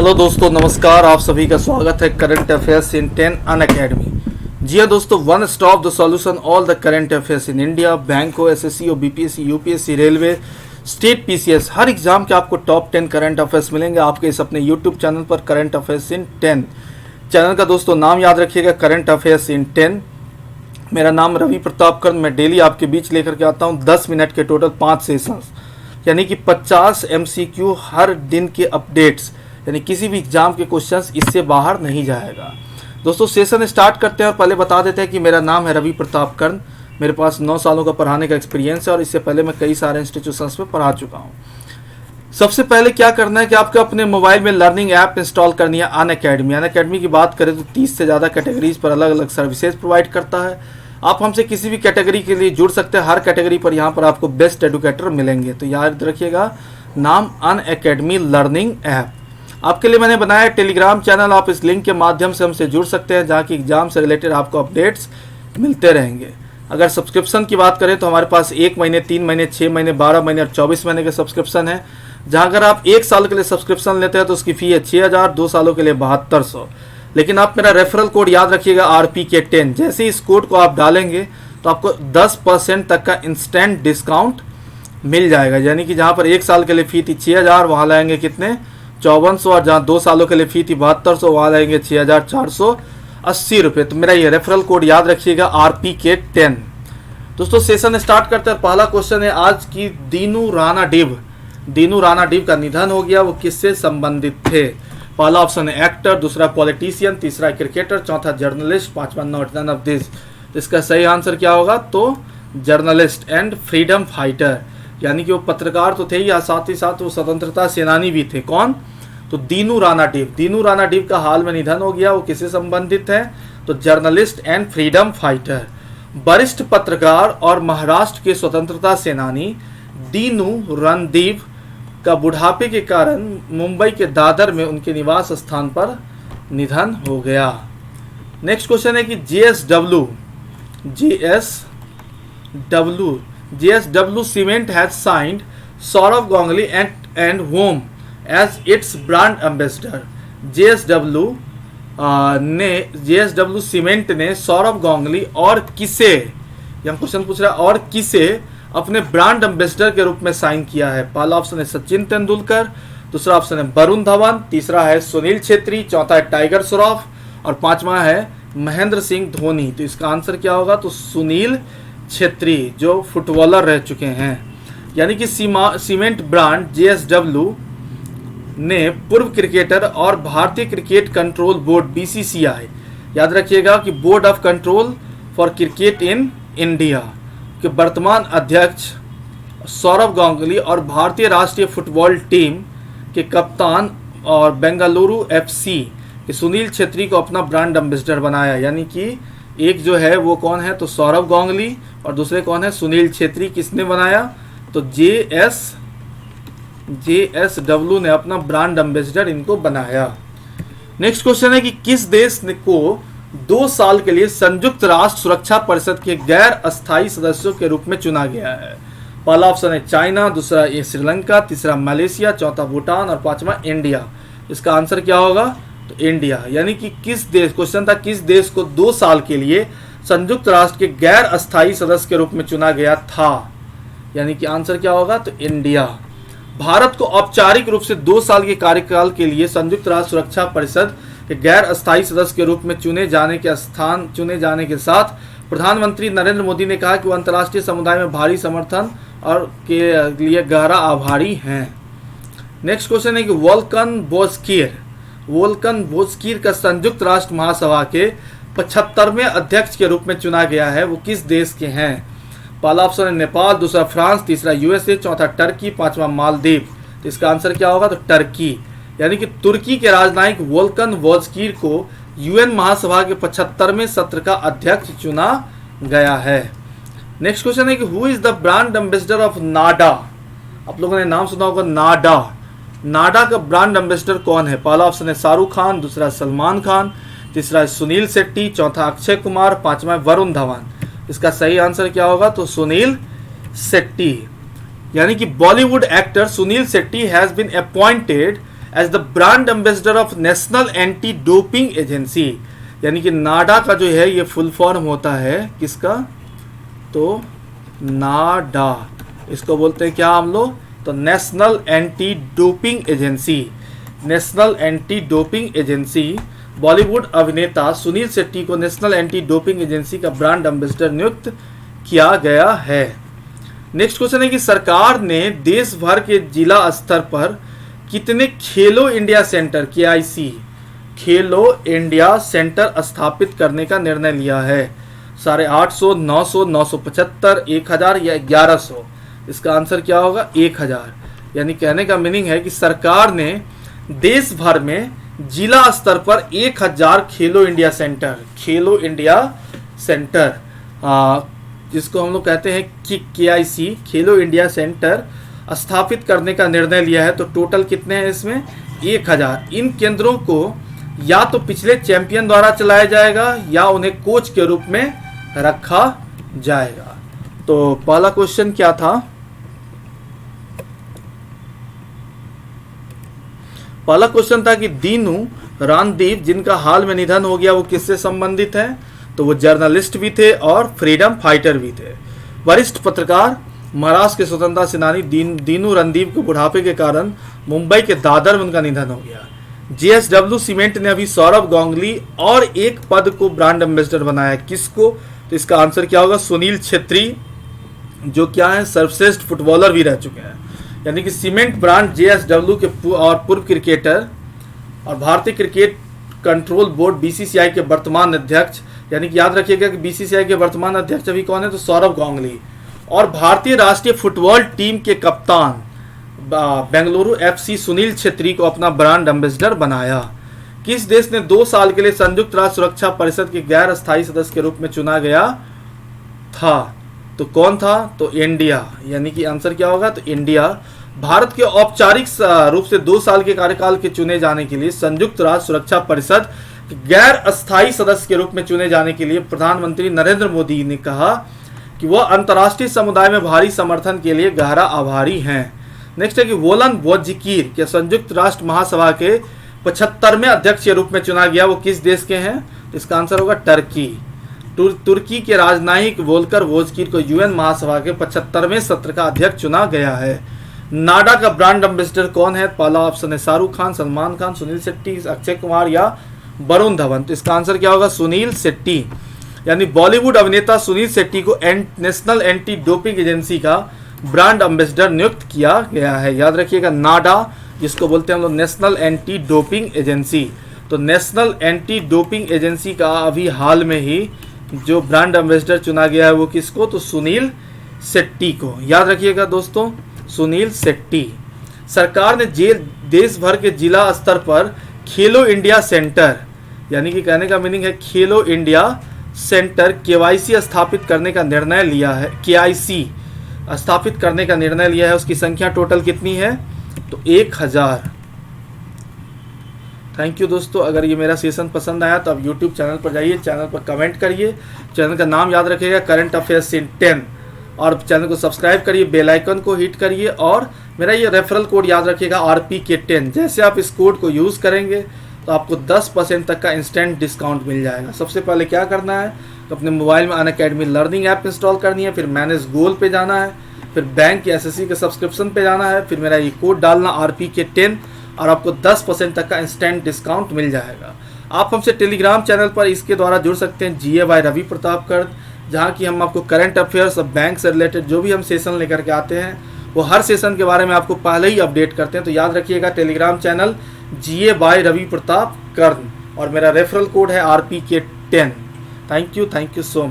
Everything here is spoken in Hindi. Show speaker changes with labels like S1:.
S1: हेलो दोस्तों, नमस्कार। आप सभी का स्वागत है करंट अफेयर्स इन 10 अनअकैडमी। जी हाँ दोस्तों, one stop the solution all the current affairs in India. बैंकों, SSC, BPSC, UPSC, railway, state PCS, हर एग्जाम के आपको टॉप 10 करंट अफेयर्स मिलेंगे आपके इस अपने यूट्यूब चैनल पर, करंट अफेयर्स इन 10। चैनल का दोस्तों नाम याद रखिएगा, करंट अफेयर्स इन 10। मेरा नाम रवि प्रताप कर्ण। मैं डेली आपके बीच लेकर के आता हूँ 10 मिनट के टोटल 5 सेशंस, यानी कि 50 एमसीक्यू हर दिन के अपडेट्स, यानी किसी भी एग्जाम के क्वेश्चंस इससे बाहर नहीं जाएगा। दोस्तों सेशन स्टार्ट करते हैं और पहले बता देते हैं कि मेरा नाम है रवि प्रताप कर्ण। मेरे पास 9 सालों का पढ़ाने का एक्सपीरियंस है और इससे पहले मैं कई सारे इंस्टीट्यूशंस में पढ़ा चुका हूँ। सबसे पहले क्या करना है कि आपको अपने मोबाइल में लर्निंग ऐप इंस्टॉल करनी है अनअकैडमी। अनअकैडमी की बात करें तो 30 से ज़्यादा कैटेगरीज पर अलग अलग सर्विसेज प्रोवाइड करता है। आप हमसे किसी भी कैटेगरी के लिए जुड़ सकते हैं। हर कैटेगरी पर यहाँ पर आपको बेस्ट एडुकेटर मिलेंगे। तो याद रखिएगा, नाम अनअकैडमी लर्निंग ऐप। आपके लिए मैंने बनाया टेलीग्राम चैनल। आप इस लिंक के माध्यम से हमसे जुड़ सकते हैं, जहाँ की एग्जाम से रिलेटेड आपको अपडेट्स मिलते रहेंगे। अगर सब्सक्रिप्शन की बात करें तो हमारे पास 1 महीने, 3 महीने, 6 महीने, 12 महीने और 24 महीने के सब्सक्रिप्शन है। जहाँ अगर आप 1 साल के लिए सब्सक्रिप्शन लेते हैं तो उसकी फ़ी है 6000, 2 सालों के लिए 7200। लेकिन आप मेरा रेफरल कोड याद रखिएगा, RPK10। जैसे इस कोड को आप डालेंगे तो आपको 10% तक का इंस्टेंट डिस्काउंट मिल जाएगा। यानी कि जहाँ पर 1 साल के लिए फ़ी थी 6000, वहाँ लाएंगे कितने, 5400। और जहाँ 2 सालों के लिए फ़ी थी 7200, वहाँ लाएंगे 6480 रुपये। तो मेरा ये रेफरल कोड याद रखिएगा, RPK10। दोस्तों सेशन स्टार्ट करते हैं। पहला क्वेश्चन है आज की, दीनू राणा डिव। दीनू राणा डिव का निधन हो गया, वो किससे संबंधित थे? पहला ऑप्शन है एक्टर, दूसरा पॉलिटिशियन, तीसरा क्रिकेटर, चौथा जर्नलिस्ट, पांचवा नॉट नन ऑफ दिस। इसका सही आंसर क्या होगा? तो जर्नलिस्ट एंड फ्रीडम फाइटर, यानी कि वो पत्रकार तो थे ही, साथ ही साथ वो स्वतंत्रता सेनानी भी थे। कौन? तो दीनू राणा डिव। दीनू राणा डिव का हाल में निधन हो गया, वो किससे संबंधित है? तो जर्नलिस्ट एंड फ्रीडम फाइटर। वरिष्ठ पत्रकार और महाराष्ट्र के स्वतंत्रता सेनानी दीनू रणदीव का बुढ़ापे के कारण मुंबई के दादर में उनके निवास स्थान पर निधन हो गया। नेक्स्ट क्वेश्चन है कि JSW Cement has signed Saurav Ganguly and whom as its brand ambassador। JSW Cement ने सौरभ गांगुली और किसे, यह क्वेश्चन पूछ रहा है, और किसे अपने ब्रांड एम्बेसडर के रूप में साइन किया है? पहला ऑप्शन है सचिन तेंदुलकर, दूसरा ऑप्शन है वरुण धवन, तीसरा है सुनील छेत्री, चौथा है टाइगर श्रॉफ और पांचवा है महेंद्र सिंह धोनी। तो इसका आंसर क्या होगा? तो सुनील छेत्री, जो फुटबॉलर रह चुके हैं। यानी कि सीमेंट ब्रांड JSW ने पूर्व क्रिकेटर और भारतीय क्रिकेट कंट्रोल बोर्ड BCCI, याद रखिएगा कि board of control for cricket in India के वर्तमान अध्यक्ष सौरभ गांगुली और भारतीय राष्ट्रीय फुटबॉल टीम के कप्तान और बेंगलुरु FC के सुनील छेत्री को अपना ब्रांड एम्बेसडर बनाया। यानी कि एक जो है वो कौन है? तो सौरभ गांगुली और दूसरे कौन है? सुनील छेत्री। किसने बनाया? तो JSW ने अपना ब्रांड एम्बेसडर इनको बनाया। नेक्स्ट क्वेश्चन है कि किस देश को 2 साल के लिए संयुक्त राष्ट्र सुरक्षा परिषद के गैर अस्थायी सदस्यों के रूप में चुना गया है? पहला ऑप्शन है चाइना, दूसरा ये श्रीलंका, तीसरा मलेशिया, चौथा भूटान और पांचवा इंडिया। इसका आंसर क्या होगा? तो इंडिया। यानी कि किस देश, क्वेश्चन था किस देश को 2 साल के लिए संयुक्त राष्ट्र के गैर अस्थायी सदस्य के रूप में चुना गया था? यानी कि आंसर क्या होगा? तो इंडिया। भारत को औपचारिक रूप से 2 साल के कार्यकाल के लिए संयुक्त राष्ट्र सुरक्षा परिषद के गैर अस्थायी सदस्य के रूप में चुने जाने के साथ प्रधानमंत्री नरेंद्र मोदी ने कहा कि वो अंतर्राष्ट्रीय समुदाय में भारी समर्थन और के लिए गहरा आभारी हैं। नेक्स्ट क्वेश्चन है कि वोल्कन बोस्कीर का संयुक्त राष्ट्र महासभा के 75वें अध्यक्ष के रूप में चुना गया है, वो किस देश के हैं? पहला ऑप्शन है नेपाल, दूसरा फ्रांस, तीसरा USA, चौथा टर्की, पांचवा मालदीव। तो इसका आंसर क्या होगा? तो टर्की। यानी कि तुर्की के राजनयिक वोल्कन बोस्कीर को UN महासभा के 75वें सत्र का अध्यक्ष चुना गया है। नेक्स्ट क्वेश्चन है कि who is the brand ambassador of NADA? आप लोगों ने नाम सुना होगा नाडा। नाडा का ब्रांड एम्बेसडर कौन है? पहला ऑप्शन है शाहरुख खान, दूसरा सलमान खान, तीसरा सुनील शेट्टी, चौथा अक्षय कुमार, पांचवा वरुण धवन। इसका सही आंसर क्या होगा? तो सुनील शेट्टी। यानी कि Bollywood actor Sunil Shetty has been appointed as the brand ambassador of National Anti Doping Agency. यानी कि नाडा का जो है ये फुल फॉर्म होता है किसका, तो नाडा, इसको बोलते हैं क्या हम लोग, तो national Anti Doping agency. National Anti Doping agency Bollywood अभिनेता सुनील शेट्टी को नेशनल एंटी डोपिंग एजेंसी का ब्रांड एम्बेसडर नियुक्त किया गया है। नेक्स्ट क्वेश्चन है कि सरकार ने देश भर के जिला स्तर पर कितने खेलो इंडिया सेंटर KIC खेलो इंडिया सेंटर स्थापित करने का निर्णय लिया है? 850, 900, 975, 1000 या 1100? इसका आंसर क्या होगा, 1000। यानी कहने का मीनिंग है कि सरकार ने देश भर में जिला स्तर पर 1000 खेलो इंडिया सेंटर जिसको हम लोग कहते हैं कि KIC खेलो इंडिया सेंटर स्थापित करने का निर्णय लिया है। तो टोटल कितने हैं इसमें, 1000। इन केंद्रों को या तो पिछले चैंपियन द्वारा चलाया जाएगा या उन्हें कोच के रूप में रखा जाएगा। तो पहला क्वेश्चन क्या था, पहला क्वेश्चन था कि दीनू रानदीप जिनका हाल में निधन हो गया वो किससे संबंधित है? तो वो जर्नलिस्ट भी थे और फ्रीडम फाइटर भी थे। वरिष्ठ पत्रकार महाराष्ट्र के स्वतंत्रता सेनानी दीनू रणदीप को बुढ़ापे के कारण मुंबई के दादर में उनका निधन हो गया। JSW सीमेंट ने अभी सौरभ गांगुली और एक पद को ब्रांड एम्बेसडर बनाया, किसको? तो इसका आंसर क्या होगा, सुनील छेत्री, जो क्या है सर्वश्रेष्ठ फुटबॉलर भी रह चुके हैं। यानी कि सीमेंट ब्रांड JSW के और पूर्व क्रिकेटर और भारतीय क्रिकेट कंट्रोल बोर्ड BCCI के वर्तमान अध्यक्ष, यानी कि याद रखिएगा कि BCCI के वर्तमान अध्यक्ष अभी कौन है, तो सौरभ गांगुली, और भारतीय राष्ट्रीय फुटबॉल टीम के कप्तान बेंगलुरु FC सुनील छेत्री को अपना ब्रांड एम्बेसडर बनाया। किस देश ने 2 साल के लिए संयुक्त राष्ट्र सुरक्षा परिषद के गैर अस्थायी सदस्य के रूप में चुना गया था? तो कौन था, तो इंडिया। यानी कि आंसर क्या होगा, तो इंडिया। भारत के औपचारिक रूप से 2 साल के कार्यकाल के चुने जाने के लिए संयुक्त राष्ट्र सुरक्षा परिषद के गैर अस्थायी सदस्य के रूप में चुने जाने के लिए प्रधानमंत्री नरेंद्र मोदी ने कहा कि वह अंतर्राष्ट्रीय समुदाय में भारी समर्थन के लिए गहरा आभारी हैं। नेक्स्ट है कि वोलन बोजिकीर के संयुक्त राष्ट्र महासभा के 75वें अध्यक्ष के रूप में चुना गया, वो किस देश के हैं? इसका आंसर होगा टर्की। तुर्की के राजनयिक वोल्कर बोजिकीर को UN महासभा के 75वें सत्र का अध्यक्ष चुना गया है। नाडा का ब्रांड एम्बेसडर कौन है? पहला ऑप्शन है शाहरुख खान, सलमान खान, सुनील शेट्टी, अक्षय कुमार या वरुण धवन। तो इसका आंसर क्या होगा, सुनील शेट्टी। यानी बॉलीवुड अभिनेता सुनील शेट्टी को नेशनल एंटी डोपिंग एजेंसी का ब्रांड एम्बेसडर नियुक्त किया गया है। याद रखिएगा, नाडा जिसको बोलते हैं हम लोग नेशनल एंटी डोपिंग एजेंसी। तो नेशनल एंटी डोपिंग एजेंसी का अभी हाल में ही जो ब्रांड एम्बेसडर चुना गया है वो किसको, तो सुनील शेट्टी को। याद रखिएगा दोस्तों, सुनील शेट्टी। सरकार ने देश भर के जिला स्तर पर खेलो इंडिया सेंटर, यानी कि कहने का मीनिंग है खेलो इंडिया सेंटर KYC स्थापित करने का निर्णय लिया है। KIC स्थापित करने का निर्णय लिया है। उसकी संख्या टोटल कितनी है, तो 1000। थैंक यू दोस्तों। अगर ये मेरा सेशन पसंद आया तो आप YouTube चैनल पर जाइए, चैनल पर कमेंट करिए, चैनल का नाम याद रखिएगा करंट अफेयर्स इन 10, और चैनल को सब्सक्राइब करिए, बेल आइकन को हिट करिए, और मेरा ये रेफरल कोड याद रखिएगा RPK10। जैसे आप इस कोड को यूज़ करेंगे तो आपको 10% तक का इंस्टेंट डिस्काउंट मिल जाएगा। सबसे पहले क्या करना है, तो अपने मोबाइल में अनअकैडमी लर्निंग ऐप इंस्टॉल करनी है, फिर मैनेज गोल पे जाना है, फिर बैंक या SSC के सब्सक्रिप्शन पे जाना है, फिर मेरा ये कोड डालना RPK10 और आपको 10% तक का इंस्टेंट डिस्काउंट मिल जाएगा। आप हमसे टेलीग्राम चैनल पर इसके द्वारा जुड़ सकते हैं, GA by रवि प्रताप कर, जहाँ की हम आपको करंट अफेयर्स और बैंक से रिलेटेड जो भी हम सेशन लेकर के आते हैं वो हर सेशन के बारे में आपको पहले ही अपडेट करते हैं। तो याद रखिएगा Telegram channel GA by Ravi Pratap कर, और मेरा रेफरल कोड है RPK10। Thank you so much.